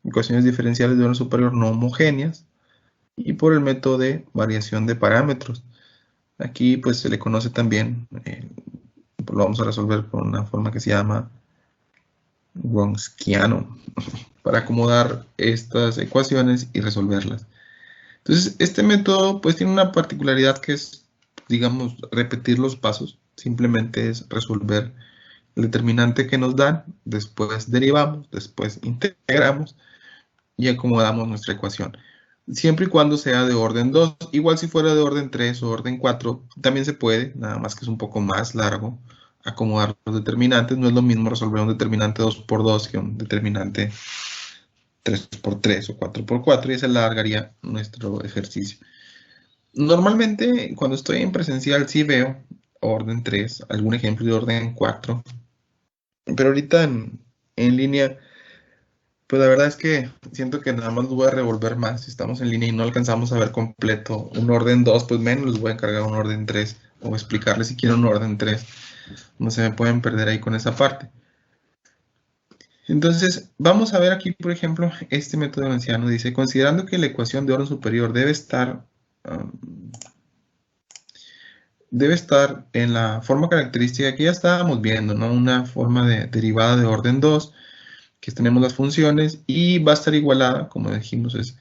ecuaciones diferenciales de orden superior no homogéneas, y por el método de variación de parámetros. Aquí pues se le conoce también, lo vamos a resolver con una forma que se llama Wronskiano, para acomodar estas ecuaciones y resolverlas. Entonces, este método pues tiene una particularidad que es, digamos, repetir los pasos. Simplemente es resolver el determinante que nos dan, después derivamos, después integramos y acomodamos nuestra ecuación. Siempre y cuando sea de orden 2. Igual si fuera de orden 3 o orden 4, también se puede, nada más que es un poco más largo acomodar los determinantes. No es lo mismo resolver un determinante 2 por 2 que un determinante 3 por 3 o 4 por 4, y se alargaría nuestro ejercicio. Normalmente cuando estoy en presencial sí veo orden 3, algún ejemplo de orden 4, pero ahorita en línea, pues la verdad es que siento que nada más los voy a revolver más. Si estamos en línea y no alcanzamos a ver completo un orden 2, pues menos les voy a encargar un orden 3 o explicarles si quieren un orden 3. No se me pueden perder ahí con esa parte. Entonces, vamos a ver aquí, por ejemplo, este método valenciano dice, considerando que la ecuación de orden superior debe estar en la forma característica que ya estábamos viendo, ¿no? Una forma de derivada de orden 2, que tenemos las funciones, y va a estar igualada, como dijimos, es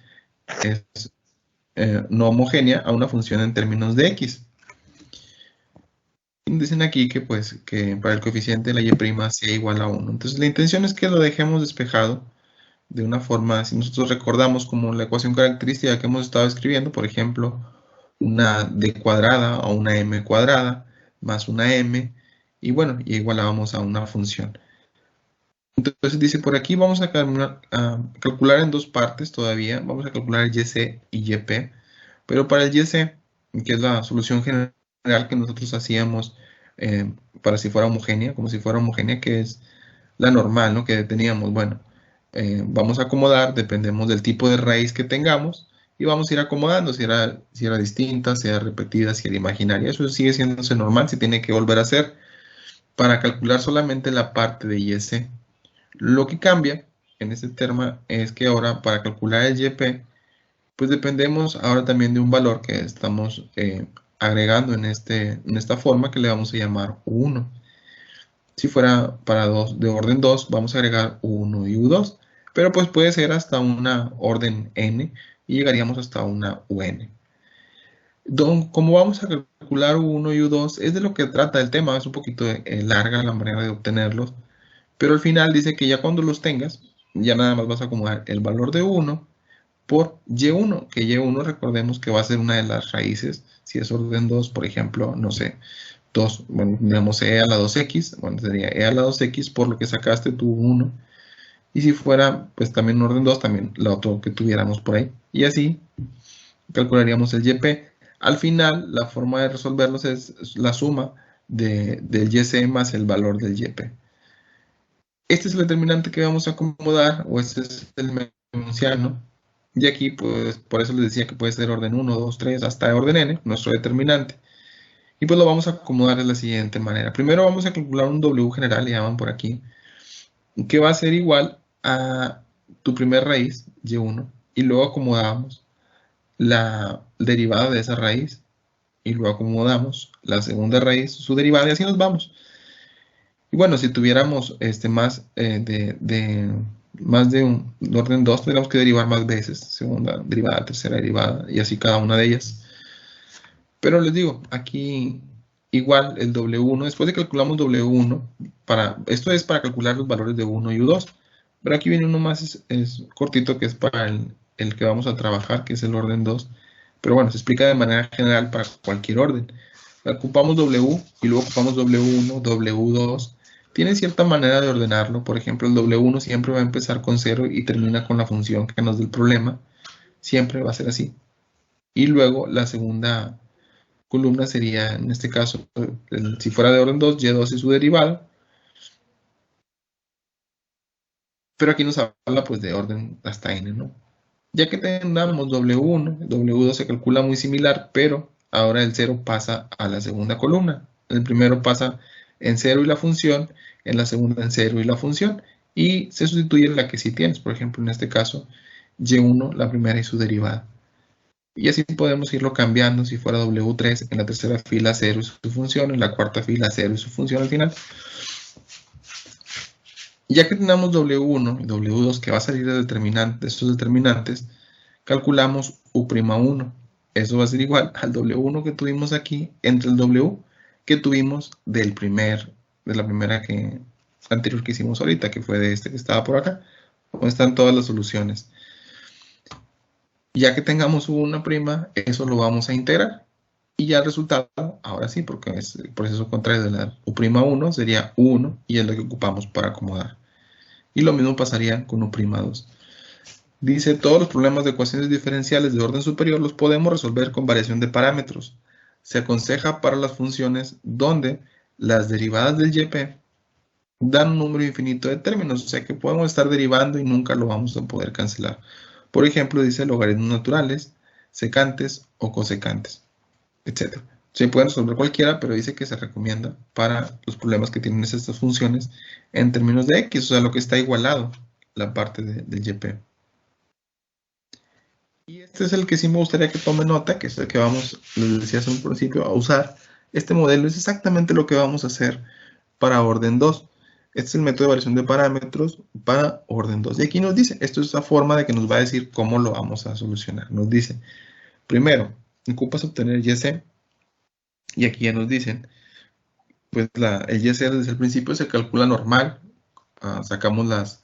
no homogénea a una función en términos de x. Dicen aquí que, pues, que para el coeficiente de la y' sea igual a 1. Entonces, la intención es que lo dejemos despejado de una forma, si nosotros recordamos como la ecuación característica que hemos estado escribiendo, por ejemplo, una d cuadrada o una m cuadrada más una m, y bueno, y igualábamos a una función. Entonces dice, por aquí vamos a calcular en dos partes todavía, vamos a calcular el YC y YP, pero para el YC, que es la solución general que nosotros hacíamos para si fuera homogénea, como si fuera homogénea, que es la normal, ¿no? Que teníamos, bueno, vamos a acomodar, dependemos del tipo de raíz que tengamos, y vamos a ir acomodando si era distinta, si era repetida, si era imaginaria. Eso sigue siéndose normal, se tiene que volver a hacer para calcular solamente la parte de YC. Lo que cambia en este termo es que ahora para calcular el YP, pues dependemos ahora también de un valor que estamos agregando en esta forma que le vamos a llamar U1. Si fuera para de orden 2, vamos a agregar U1 y U2, pero pues puede ser hasta una orden n y llegaríamos hasta una UN. Como vamos a calcular U1 y U2, es de lo que trata el tema, es un poquito larga la manera de obtenerlos, pero al final dice que ya cuando los tengas, ya nada más vas a acomodar el valor de 1 por y1, que y1 recordemos que va a ser una de las raíces, si es orden 2, por ejemplo, no sé, 2, bueno, digamos e a la 2x, bueno, sería e a la 2x por lo que sacaste tu 1, y si fuera, pues también orden 2, también la otro que tuviéramos por ahí, y así calcularíamos el YP. Al final, la forma de resolverlos es la suma del YC más el valor del YP. Este es el determinante que vamos a acomodar, o este es el menciano. Y aquí, pues, por eso les decía que puede ser orden 1, 2, 3, hasta orden n, nuestro determinante. Y pues lo vamos a acomodar de la siguiente manera. Primero vamos a calcular un W general, le llaman por aquí, que va a ser igual a tu primer raíz, y1, y luego acomodamos la derivada de esa raíz, y luego acomodamos la segunda raíz, su derivada, y así nos vamos. Y bueno, si tuviéramos más más de un orden 2, tendríamos que derivar más veces, segunda derivada, tercera derivada, y así cada una de ellas. Pero les digo, aquí igual el W1, después de calculamos W1, esto es para calcular los valores de 1 y U2, pero aquí viene uno más es cortito, que es para el que vamos a trabajar, que es el orden 2, pero bueno, se explica de manera general para cualquier orden. Ocupamos W y luego ocupamos W1, W2, tiene cierta manera de ordenarlo. Por ejemplo, el W1 siempre va a empezar con 0 y termina con la función que nos dé el problema, siempre va a ser así. Y luego la segunda columna sería, en este caso, si fuera de orden 2, Y2 y su derivada. Pero aquí nos habla pues de orden hasta n, ¿no? Ya que tengamos W1, W2 se calcula muy similar, pero ahora el 0 pasa a la segunda columna. El primero pasa en 0 y la función, en la segunda en 0 y la función, y se sustituye la que sí tienes. Por ejemplo, en este caso, y1, la primera y su derivada. Y así podemos irlo cambiando. Si fuera W3, en la tercera fila 0 y su función, en la cuarta fila 0 y su función al final. Ya que tenemos W1 y W2 que va a salir de estos determinantes, calculamos U'1. Eso va a ser igual al W1 que tuvimos aquí entre el W que tuvimos de la primera anterior que hicimos ahorita, que fue de este que estaba por acá, donde están todas las soluciones. Ya que tengamos U', eso lo vamos a integrar. Y ya el resultado, ahora sí, porque es el proceso contrario de la U'1, sería U1 y es lo que ocupamos para acomodar. Y lo mismo pasaría con U'2. Dice, todos los problemas de ecuaciones diferenciales de orden superior los podemos resolver con variación de parámetros. Se aconseja para las funciones donde las derivadas del YP dan un número infinito de términos, o sea que podemos estar derivando y nunca lo vamos a poder cancelar. Por ejemplo, dice logaritmos naturales, secantes o cosecantes, etc. Se pueden resolver cualquiera, pero dice que se recomienda para los problemas que tienen estas funciones en términos de X, o sea, lo que está igualado, la parte del YP. Y este es el que sí me gustaría que tome nota, que es el que vamos, les decía hace un principio, a usar. Este modelo es exactamente lo que vamos a hacer para orden 2. Este es el método de variación de parámetros para orden 2. Y aquí nos dice, esto es la forma de que nos va a decir cómo lo vamos a solucionar. Nos dice, primero, ocupas obtener YC, y aquí ya nos dicen, pues el YC desde el principio se calcula normal, sacamos las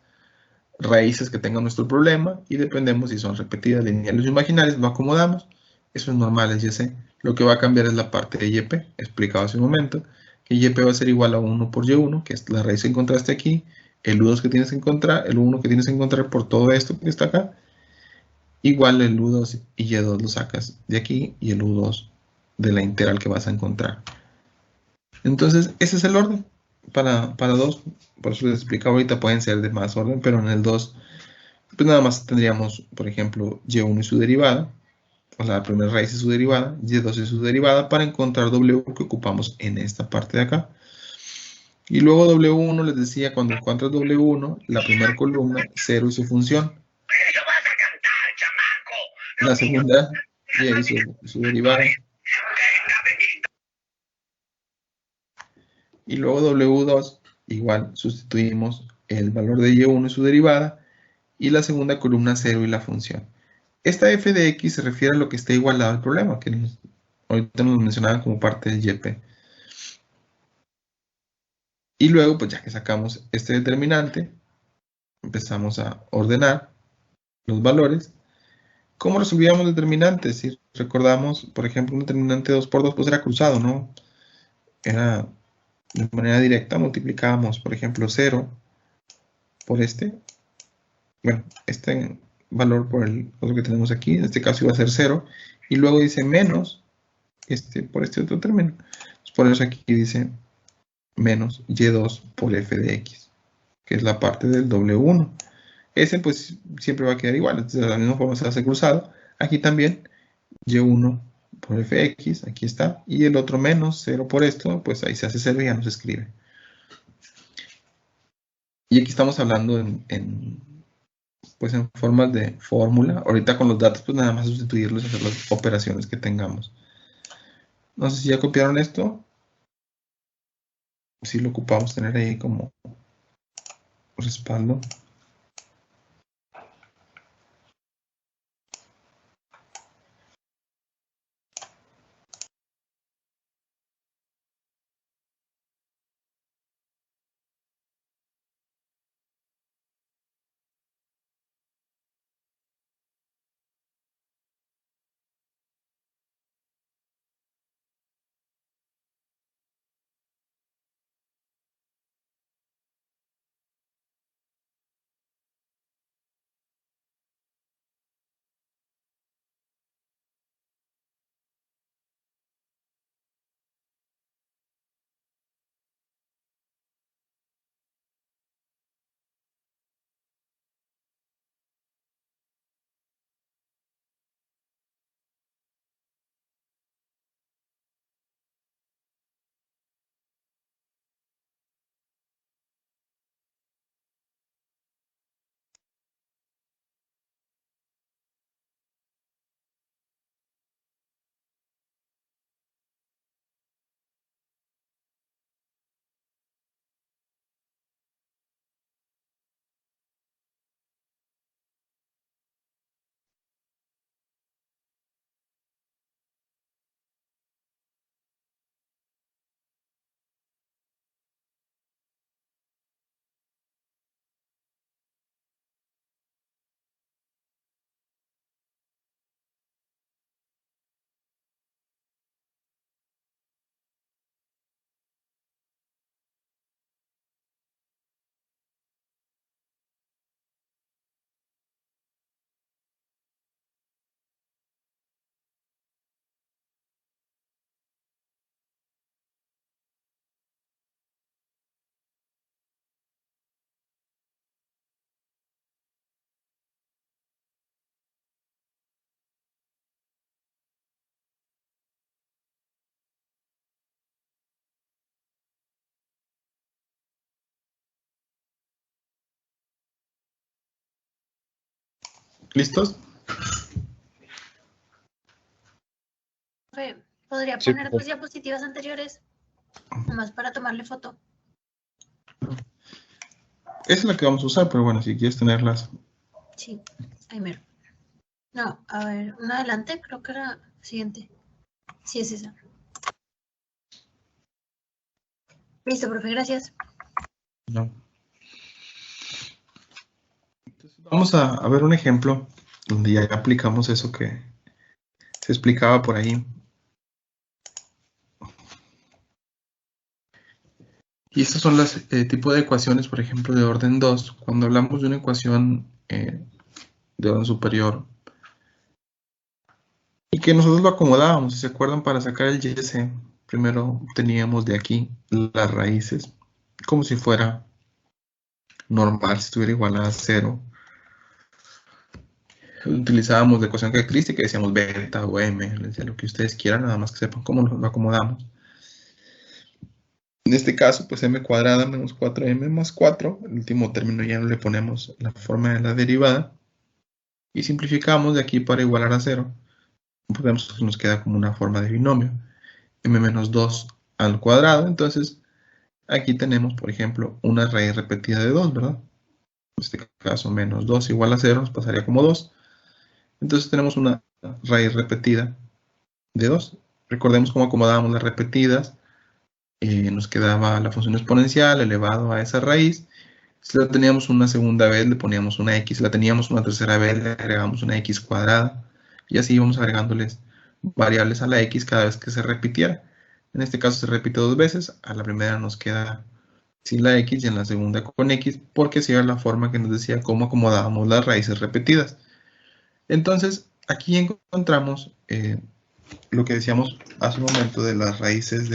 raíces que tenga nuestro problema y dependemos si son repetidas, lineales o imaginarias, lo acomodamos. Eso es normal, es YC. Lo que va a cambiar es la parte de YP, explicado hace un momento, que YP va a ser igual a 1 por Y1, que es la raíz que encontraste aquí, el U2 que tienes que encontrar, el U1 que tienes que encontrar por todo esto que está acá, igual el U2 y Y2 lo sacas de aquí y el U2 de la integral que vas a encontrar. Entonces, ese es el orden para 2. Por eso les explico ahorita, pueden ser de más orden, pero en el 2 pues nada más tendríamos, por ejemplo, y1 y su derivada, o la primera raíz y su derivada, y2 y su derivada, para encontrar w que ocupamos en esta parte de acá. Y luego w1, les decía, cuando encuentras w1, la primera columna, 0 y su función. La segunda, y ahí su derivada. Y luego w2, igual, sustituimos el valor de y1 y su derivada, y la segunda columna 0 y la función. Esta f de x se refiere a lo que está igualado al problema, que ahorita nos mencionaban como parte del YP. Y luego, pues ya que sacamos este determinante, empezamos a ordenar los valores. ¿Cómo resolvíamos determinantes? Si recordamos, por ejemplo, un determinante 2 por 2, pues era cruzado, ¿no? Era de manera directa, multiplicábamos, por ejemplo, 0 por bueno, este valor por el otro que tenemos aquí, en este caso iba a ser 0, y luego dice menos por este otro término. Por eso aquí dice menos y2 por f de x, que es la parte del w1. Ese pues siempre va a quedar igual, entonces de la misma forma se hace cruzado. Aquí también y1 por f de x, aquí está, y el otro menos 0 por esto, pues ahí se hace 0 y ya no se escribe. Y aquí estamos hablando pues en formas de fórmula. Ahorita con los datos pues nada más sustituirlos y hacer las operaciones que tengamos. No sé si ya copiaron esto. Si lo ocupamos tener ahí como respaldo. ¿Listos? ¿Podría Sí, poner pues diapositivas anteriores? Nomás para tomarle foto. esa es la que vamos a usar, pero bueno, si quieres tenerlas. Sí, ahí mero. No, a ver, una adelante, creo que era siguiente. Sí, es esa. Listo, profe, gracias. No. Entonces, vamos a ver un ejemplo donde ya aplicamos eso que se explicaba por ahí. Y estas son las tipos de ecuaciones, por ejemplo, de orden 2. Cuando hablamos de una ecuación de orden superior y que nosotros lo acomodábamos, si se acuerdan, para sacar el YC, primero teníamos de aquí las raíces, como si fuera normal, si estuviera igual a 0. Utilizábamos la ecuación característica y decíamos beta o m, les decía lo que ustedes quieran, nada más que sepan cómo lo acomodamos. En este caso, pues m cuadrada menos 4m más 4, el último término ya no le ponemos la forma de la derivada, y simplificamos de aquí para igualar a 0. Vemos que nos queda como una forma de binomio, m menos 2 al cuadrado. Entonces, aquí tenemos, por ejemplo, una raíz repetida de 2, ¿verdad? En este caso, menos 2 igual a 0, nos pasaría como 2. Entonces tenemos una raíz repetida de 2. Recordemos cómo acomodábamos las repetidas. Nos quedaba la función exponencial elevado a esa raíz. Si la teníamos una segunda vez, le poníamos una x. Si la teníamos una tercera vez, le agregamos una x cuadrada. Y así íbamos agregándoles variables a la x cada vez que se repitiera. En este caso se repite 2 veces. A la primera nos queda sin la x y en la segunda con x, porque así era la forma que nos decía cómo acomodábamos las raíces repetidas. Entonces, aquí encontramos lo que decíamos hace un momento de las raíces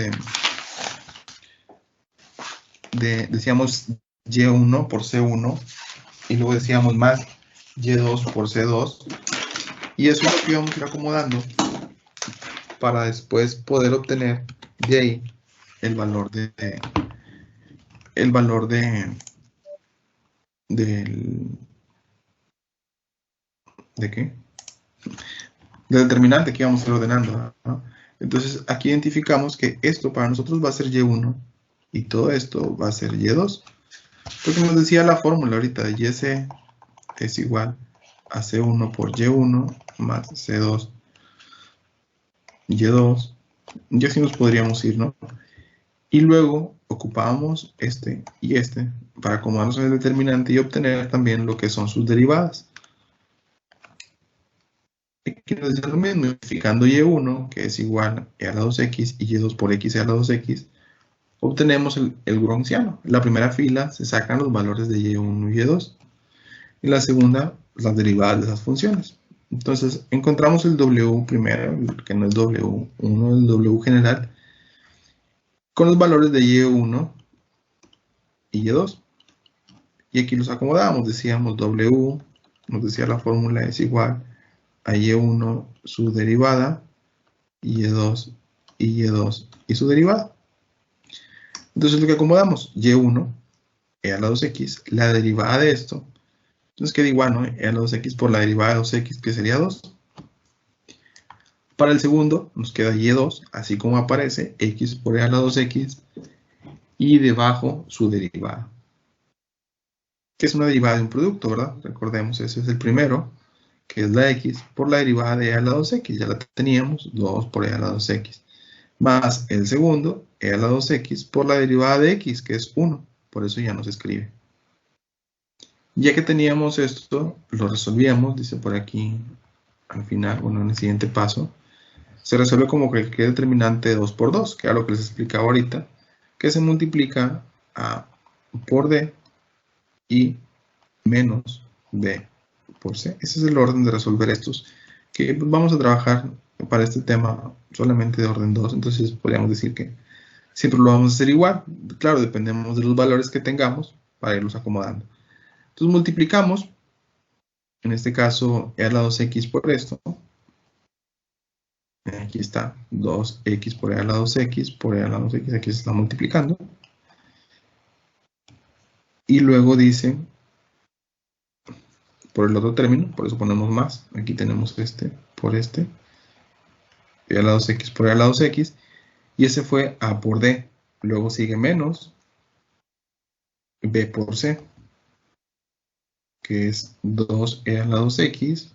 decíamos y1 por c1 y luego decíamos más y2 por c2, y eso es lo que íbamos a ir acomodando para después poder obtener de ahí el valor de ¿de qué? Del determinante que íbamos a ir ordenando, ¿no? Entonces aquí identificamos que esto para nosotros va a ser y1 y todo esto va a ser y2, porque nos decía la fórmula ahorita de yc es igual a c1 por y1 más c2 y2, y así nos podríamos ir, ¿no? Y luego ocupamos este y este para acomodarnos en el determinante y obtener también lo que son sus derivadas. Aquí nos dice lo mismo, modificando y1, que es igual a la 2x, y y2 por x a la 2x, obtenemos el Gronziano. En la primera fila se sacan los valores de y1 y y2. En la segunda, las derivadas de esas funciones. Entonces, encontramos el W primero, que no es W1, el W general, con los valores de y1 y y2. Y aquí los acomodamos, decíamos W, nos decía la fórmula es igual a y1 su derivada, y2 y y2 y su derivada. Entonces lo que acomodamos, y1 e a la 2x, la derivada de esto, entonces queda igual, ¿no? E a la 2x por la derivada de 2x, que sería 2. Para el segundo nos queda y2, así como aparece, x por e a la 2x, y debajo su derivada, que es una derivada de un producto, ¿verdad? Recordemos, ese es el primero, que es la x por la derivada de e a la 2x, ya la teníamos, 2 por e a la 2x, más el segundo, e a la 2x por la derivada de x, que es 1, por eso ya no se escribe. Ya que teníamos esto, lo resolvíamos, dice por aquí, al final, bueno, en el siguiente paso, se resuelve como cualquier determinante de 2 por 2, que era lo que les explicaba ahorita, que se multiplica a por d y menos b por c. Ese es el orden de resolver estos, que vamos a trabajar para este tema solamente de orden 2, entonces podríamos decir que siempre lo vamos a hacer igual. Claro, dependemos de los valores que tengamos para irlos acomodando. Entonces multiplicamos, en este caso, e a la 2x por esto. Aquí está 2x por e a la 2x por e a la 2x, aquí se está multiplicando. Y luego dice por el otro término, por eso ponemos más. Aquí tenemos este por este. E a la 2x por E a la 2x. Y ese fue A por D. Luego sigue menos B por C, que es 2E a la 2x,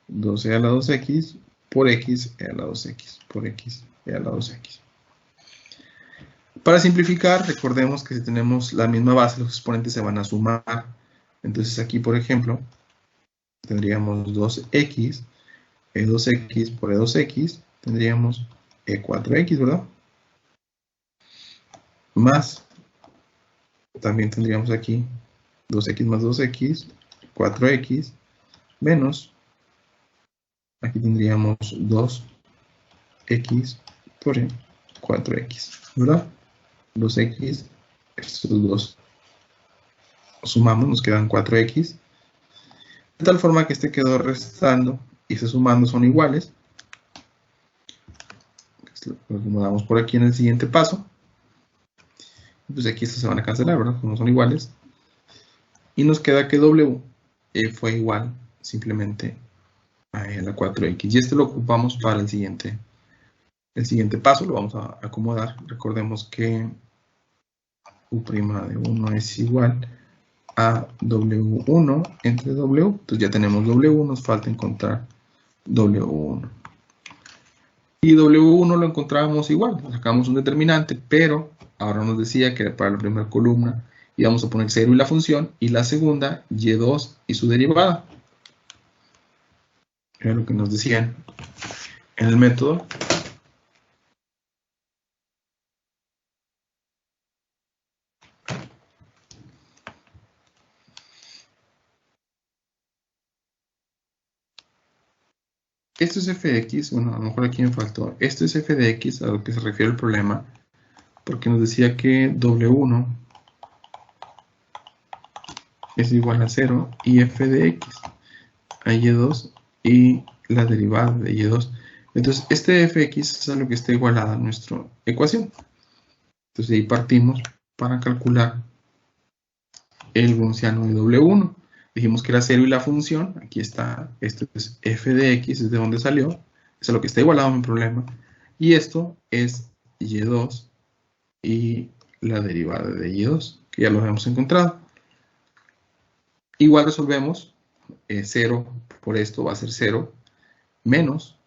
2E a la 2x, por X, E a la 2x, por X, E a la 2x. Para simplificar, recordemos que si tenemos la misma base, los exponentes se van a sumar. Entonces aquí, por ejemplo, tendríamos 2x, E2x por E2x, tendríamos E4x, ¿verdad? Más, también tendríamos aquí 2x más 2x, 4x, menos, aquí tendríamos 2x por E, 4x, ¿verdad? 2x, estos dos sumamos, nos quedan 4x, de tal forma que este quedó restando y este sumando son iguales. Lo acomodamos por aquí en el siguiente paso. Pues aquí estos se van a cancelar, ¿verdad? Como son iguales. Y nos queda que W fue igual simplemente a E a la 4x. Y este lo ocupamos para el siguiente paso. Lo vamos a acomodar. Recordemos que U' de 1 es igual a W1 entre W. Entonces ya tenemos W, nos falta encontrar W1. Y W1 lo encontrábamos igual, sacamos un determinante, pero ahora nos decía que para la primera columna íbamos a poner 0 y la función, y la segunda, y2 y su derivada. Era lo que nos decían en el método. Esto es f de x, bueno, a lo mejor aquí me faltó. Esto es f de x, a lo que se refiere el problema, porque nos decía que W1 es igual a 0 y f de x a y2 y la derivada de y2. Entonces, este fx es a lo que está igualada a nuestra ecuación. Entonces, de ahí partimos para calcular el gaussiano de W1. Dijimos que era 0 y la función, aquí está, esto es f de x, es de donde salió, es a lo que está igualado a mi problema. Y esto es y2 y la derivada de y2, que ya lo habíamos encontrado. Igual resolvemos, 0 por esto va a ser 0, menos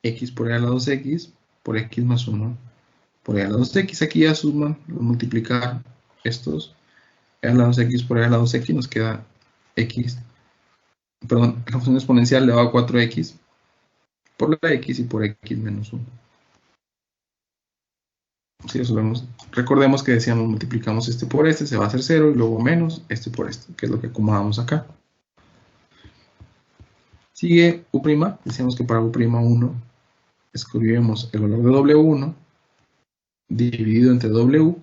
x por e a la 2x por x más 1 por e a la 2x. Aquí ya suman, multiplicar estos, e a la 2x por e a la 2x nos queda x, perdón, la función exponencial elevado a 4x por la x y por x menos 1. Si resolvemos, recordemos que decíamos multiplicamos este por este, se va a hacer 0 y luego menos este por este, que es lo que acomodamos acá. Sigue U', decíamos que para U'1 escribimos el valor de W1 dividido entre W.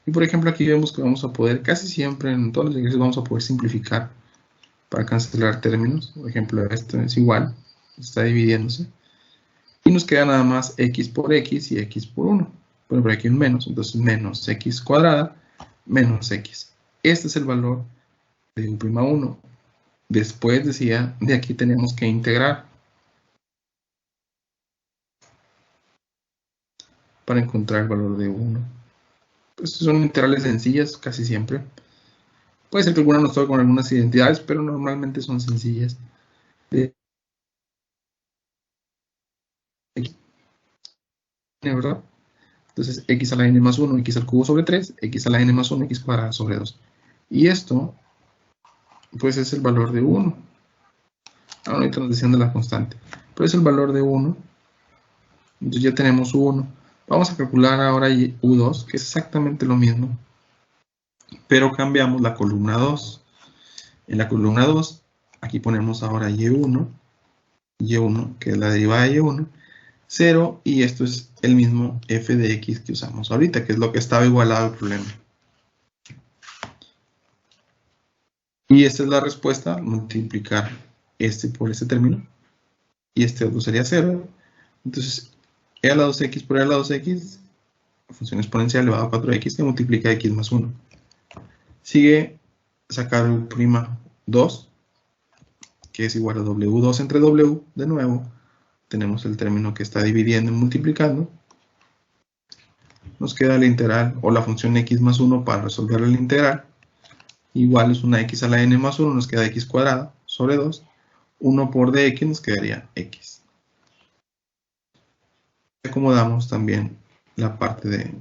Y por ejemplo aquí vemos que vamos a poder, casi siempre en todos los ejercicios vamos a poder simplificar para cancelar términos. Por ejemplo, esto es igual, está dividiéndose. Y nos queda nada más x por x y x por 1. Bueno, por aquí un menos, entonces menos x cuadrada menos x. Este es el valor de U'1. Después decía, de aquí tenemos que integrar para encontrar el valor de 1. Pues son integrales sencillas casi siempre. Puede ser que alguna nos toque con algunas identidades, pero normalmente son sencillas. ¿Verdad? Entonces, x a la n más 1, x al cubo sobre 3, x a la n más 1, x cuadrada sobre 2. Y esto, pues es el valor de 1. Ahorita nos decían de la constante. Pero es el valor de 1. Entonces ya tenemos U1. Vamos a calcular ahora U2, que es exactamente lo mismo. Pero cambiamos la columna 2. En la columna 2, aquí ponemos ahora Y1, que es la derivada de Y1, 0, y esto es el mismo f de x que usamos ahorita, que es lo que estaba igualado al problema. Y esta es la respuesta, multiplicar este por este término, y este otro sería 0. Entonces, e a la 2x por e a la 2x, función exponencial elevado a 4x, que multiplica x más 1. Sigue sacar U'2, que es igual a W2 entre W, de nuevo, tenemos el término que está dividiendo y multiplicando. Nos queda la integral o la función x más 1 para resolver el integral. Igual es una x a la n más 1, nos queda x cuadrada sobre 2. 1 por dx nos quedaría x. Acomodamos también la parte de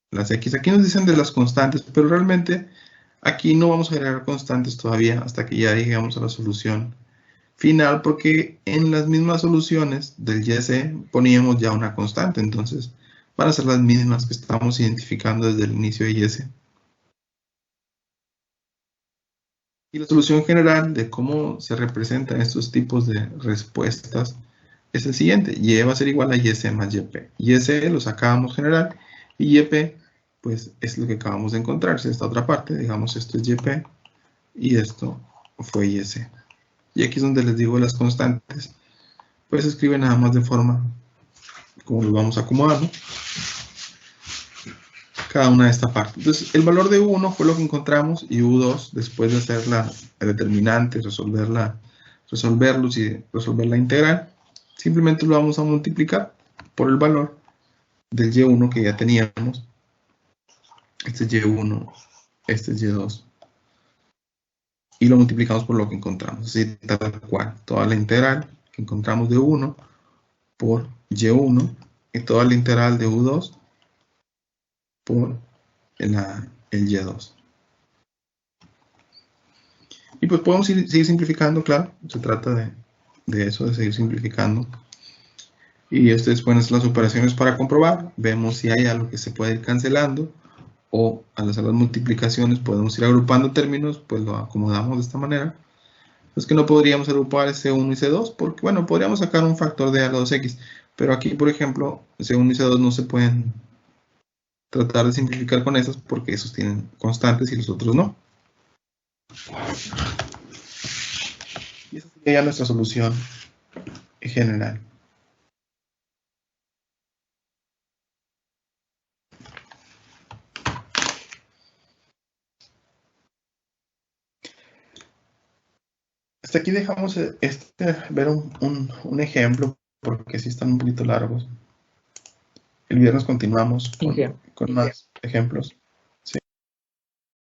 las x. Aquí nos dicen de las constantes, pero realmente aquí no vamos a agregar constantes todavía hasta que ya lleguemos a la solución final, porque en las mismas soluciones del YC poníamos ya una constante, entonces van a ser las mismas que estamos identificando desde el inicio de YC. Y la solución general de cómo se representan estos tipos de respuestas es el siguiente. Y va a ser igual a YC más YP. YC lo sacábamos general y YP pues es lo que acabamos de encontrar. Esta otra parte, digamos esto es YP y esto fue YC. Y aquí es donde les digo las constantes. Pues se escribe nada más de forma como lo vamos acomodando. Cada una de esta parte. Entonces, el valor de U1 fue lo que encontramos y U2, después de hacer la determinante, resolverlo y resolver la integral, simplemente lo vamos a multiplicar por el valor del Y1 que ya teníamos. Este es Y1, este es Y2. Y lo multiplicamos por lo que encontramos. Así, tal cual. Toda la integral que encontramos de U1 por Y1 y toda la integral de U2 por el Y2. Y pues podemos seguir simplificando, claro. Se trata de eso, de seguir simplificando. Y ustedes pueden hacer las operaciones para comprobar. Vemos si hay algo que se puede ir cancelando. O al hacer las multiplicaciones podemos ir agrupando términos, pues lo acomodamos de esta manera. Es que no podríamos agrupar C1 y C2, porque bueno, podríamos sacar un factor de a la 2x. Pero aquí, por ejemplo, C1 y C2 no se pueden tratar de simplificar con esas porque esos tienen constantes y los otros no. Y esa sería nuestra solución general. Hasta aquí dejamos ver un ejemplo, porque sí están un poquito largos. El viernes continuamos con más ejemplos.